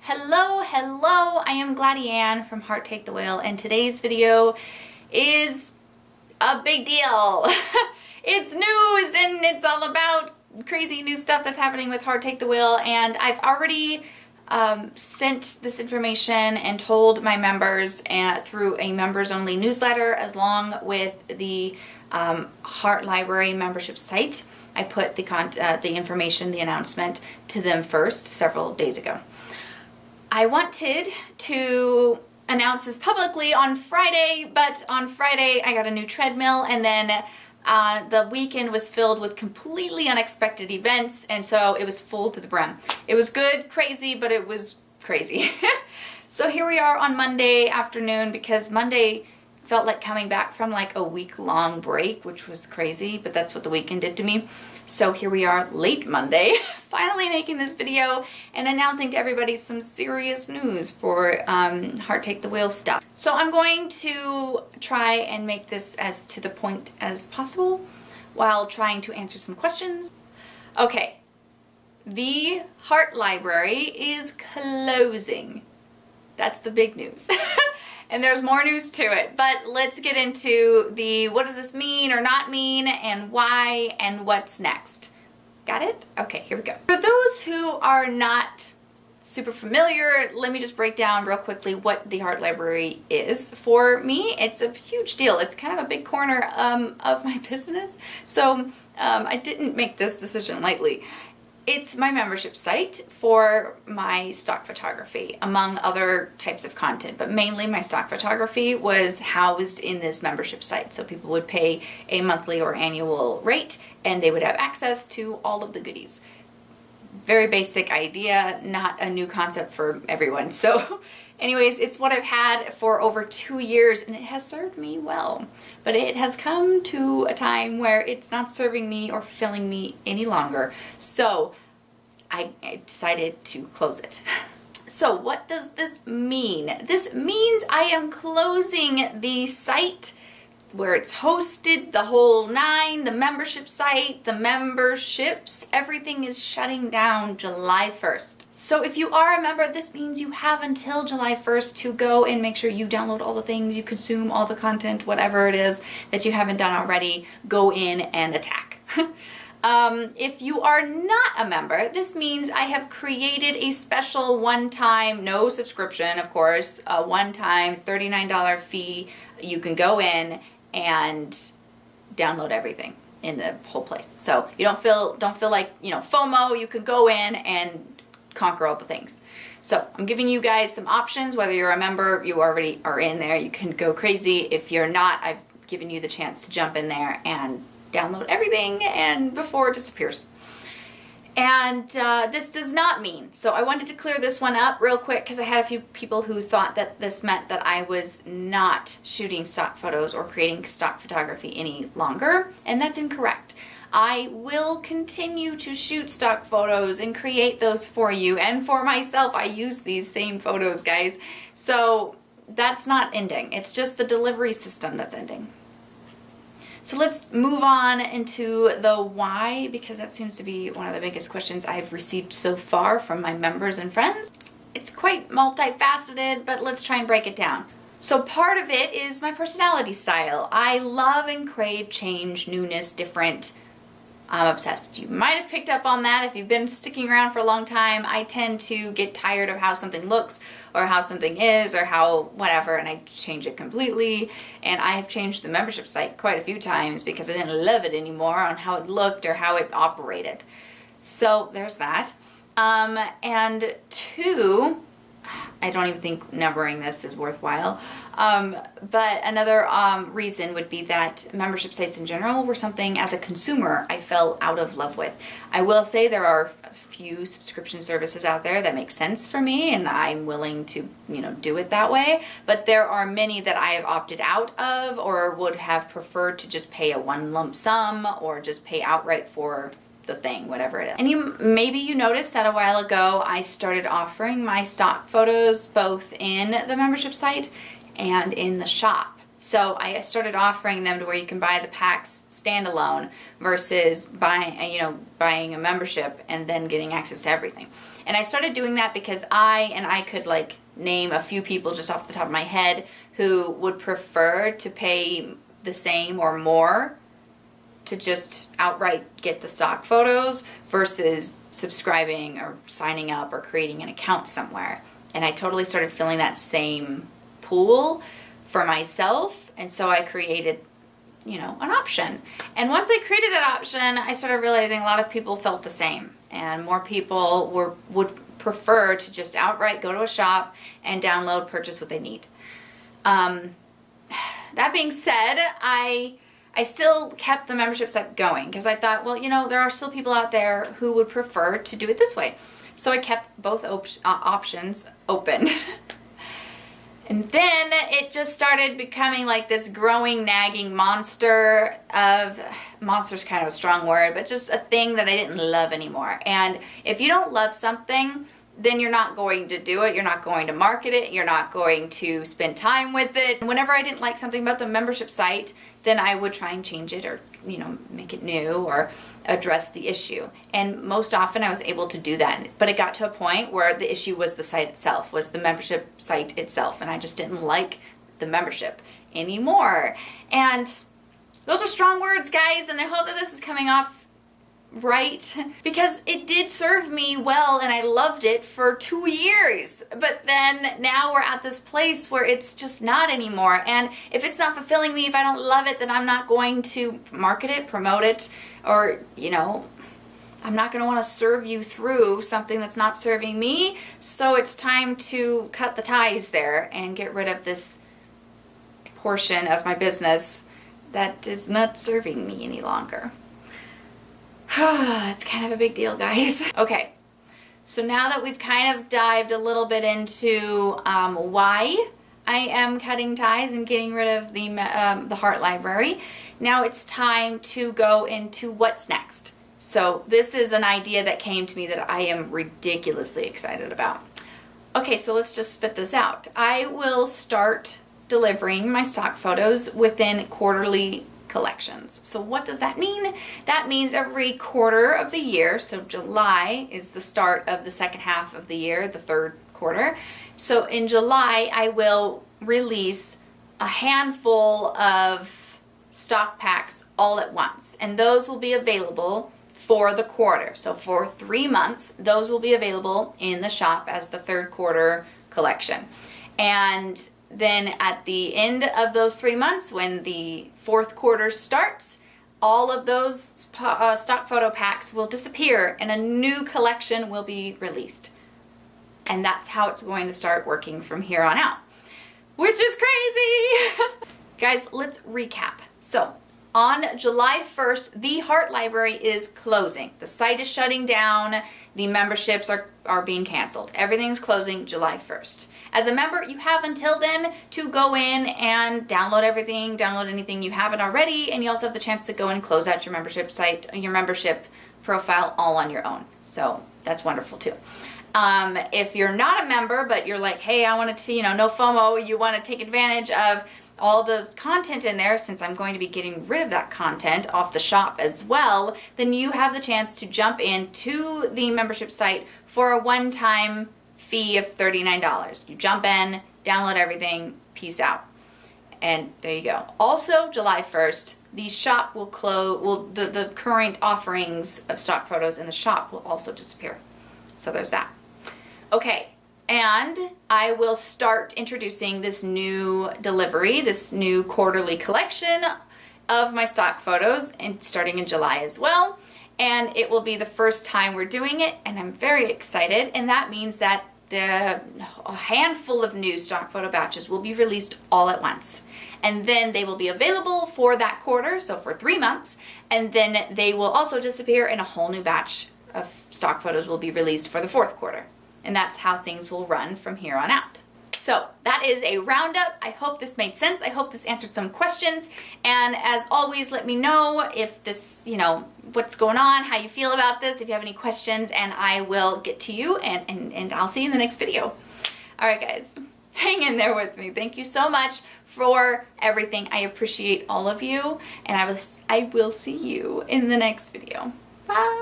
Hello, I am Gladianne from Heart Take the Wheel, and today's video is a big deal. It's news and it's all about crazy new stuff that's happening with Heart Take the Wheel, and I've already sent this information and told my members through a members only newsletter along with the Heart Library membership site. I put the information, the announcement to them first several days ago. I wanted to announce this publicly on Friday, but on Friday I got a new treadmill, and then the weekend was filled with completely unexpected events, and so it was full to the brim. It was good, crazy, but it was crazy. So here we are on Monday afternoon, because Monday felt like coming back from like a week-long break, which was crazy, but that's what the weekend did to me. So here we are late Monday, finally making this video and announcing to everybody some serious news for Heart Take the Wheel stuff. So I'm going to try and make this as to the point as possible while trying to answer some questions. Okay, the Heart Library is closing. That's the big news. And there's more news to it, but let's get into the what does this mean or not mean, and why, and what's next. Got it? Okay, here we go. For those who are not super familiar, let me just break down real quickly what the Heart Library is. For me, it's a huge deal. It's kind of a big corner of my business, so I didn't make this decision lightly. It's my membership site for my stock photography, among other types of content, but mainly my stock photography was housed in this membership site. So people would pay a monthly or annual rate and they would have access to all of the goodies. Very basic idea, not a new concept for everyone. So anyways, it's what I've had for over 2 years, and it has served me well. But it has come to a time where it's not serving me or fulfilling me any longer. So I decided to close it. So what does this mean? This means I am closing the site where it's hosted, the whole nine, the membership site, the memberships, everything is shutting down July 1st. So if you are a member, this means you have until July 1st to go and make sure you download all the things, you consume all the content, whatever it is that you haven't done already, go in and attack. If you are not a member, this means I have created a special one-time, no subscription, of course, a one-time $39 fee. You can go in and download everything in the whole place. So you don't feel like, FOMO. You can go in and conquer all the things. So I'm giving you guys some options. Whether you're a member, you already are in there, you can go crazy. If you're not, I've given you the chance to jump in there and download everything and before it disappears. And this does not mean, so I wanted to clear this one up real quick because I had a few people who thought that this meant that I was not shooting stock photos or creating stock photography any longer, and that's incorrect. I will continue to shoot stock photos and create those for you, and for myself I use these same photos, guys. So that's not ending, it's just the delivery system that's ending. So let's move on into the why, because that seems to be one of the biggest questions I've received so far from my members and friends. It's quite multifaceted, but let's try and break it down. So part of it is my personality style. I love and crave change, newness, different. I'm obsessed. You might have picked up on that if you've been sticking around for a long time. I tend to get tired of how something looks or how something is or how whatever, and I change it completely. And I have changed the membership site quite a few times because I didn't love it anymore on how it looked or how it operated. So there's that. And two, I don't even think numbering this is worthwhile. But another reason would be that membership sites in general were something as a consumer I fell out of love with. I will say there are a few subscription services out there that make sense for me, and I'm willing to, do it that way. But there are many that I have opted out of or would have preferred to just pay a one lump sum or just pay outright for the thing, whatever it is. And maybe you noticed that a while ago I started offering my stock photos both in the membership site and in the shop. So I started offering them to where you can buy the packs standalone versus buying a membership and then getting access to everything. And I started doing that because I could like name a few people just off the top of my head who would prefer to pay the same or more to just outright get the stock photos versus subscribing or signing up or creating an account somewhere. And I totally started filling that same pool for myself, and so I created, an option. And once I created that option, I started realizing a lot of people felt the same, and more people would prefer to just outright go to a shop and download, purchase what they need. That being said, I still kept the membership site going because I thought, well, there are still people out there who would prefer to do it this way. So I kept both options open. And then it just started becoming like this growing, nagging monster monster's kind of a strong word, but just a thing that I didn't love anymore. And if you don't love something, then you're not going to do it. You're not going to market it. You're not going to spend time with it. And whenever I didn't like something about the membership site, then I would try and change it or, make it new or address the issue. And most often I was able to do that. But it got to a point where the issue was the site itself, was the membership site itself. And I just didn't like the membership anymore. And those are strong words, guys. And I hope that this is coming off right, because it did serve me well and I loved it for 2 years, but then now we're at this place where it's just not anymore. And if it's not fulfilling me, if I don't love it, then I'm not going to market it, promote it, or I'm not going to want to serve you through something that's not serving me. So it's time to cut the ties there and get rid of this portion of my business that is not serving me any longer. It's kind of a big deal, guys. Okay, so now that we've kind of dived a little bit into why I am cutting ties and getting rid of the Heart Library, now it's time to go into what's next. So this is an idea that came to me that I am ridiculously excited about. Okay, so let's just spit this out. I will start delivering my stock photos within quarterly collections. So what does that mean? That means every quarter of the year. So July is the start of the second half of the year, the third quarter. So in July, I will release a handful of stock packs all at once. And those will be available for the quarter. So for 3 months, those will be available in the shop as the third quarter collection. And then at the end of those 3 months, when the fourth quarter starts, all of those stock photo packs will disappear and a new collection will be released. And that's how it's going to start working from here on out, which is crazy. Guys, let's recap. So on July 1st, the Heart Library is closing. The site is shutting down. The memberships are being canceled. Everything's closing July 1st. As a member, you have until then to go in and download everything, download anything you haven't already, and you also have the chance to go and close out your membership site, your membership profile all on your own. So that's wonderful too. If you're not a member, but you're like, hey, I wanted to, no FOMO, you want to take advantage of all the content in there, since I'm going to be getting rid of that content off the shop as well, then you have the chance to jump into the membership site for a one-time fee of $39. You jump in, download everything, peace out. And there you go. Also, July 1st, the shop will close, the current offerings of stock photos in the shop will also disappear. So there's that. Okay. And I will start introducing this new delivery, this new quarterly collection of my stock photos, and starting in July as well. And it will be the first time we're doing it, and I'm very excited. And that means that a handful of new stock photo batches will be released all at once. And then they will be available for that quarter, so for 3 months. And then they will also disappear, and a whole new batch of stock photos will be released for the fourth quarter. And that's how things will run from here on out. So that is a roundup. I hope this made sense. I hope this answered some questions. And as always, let me know if this, what's going on, how you feel about this, if you have any questions, and I will get to you, and I'll see you in the next video. All right, guys. hang in there with me. Thank you so much for everything. I appreciate all of you, and I will see you in the next video. Bye!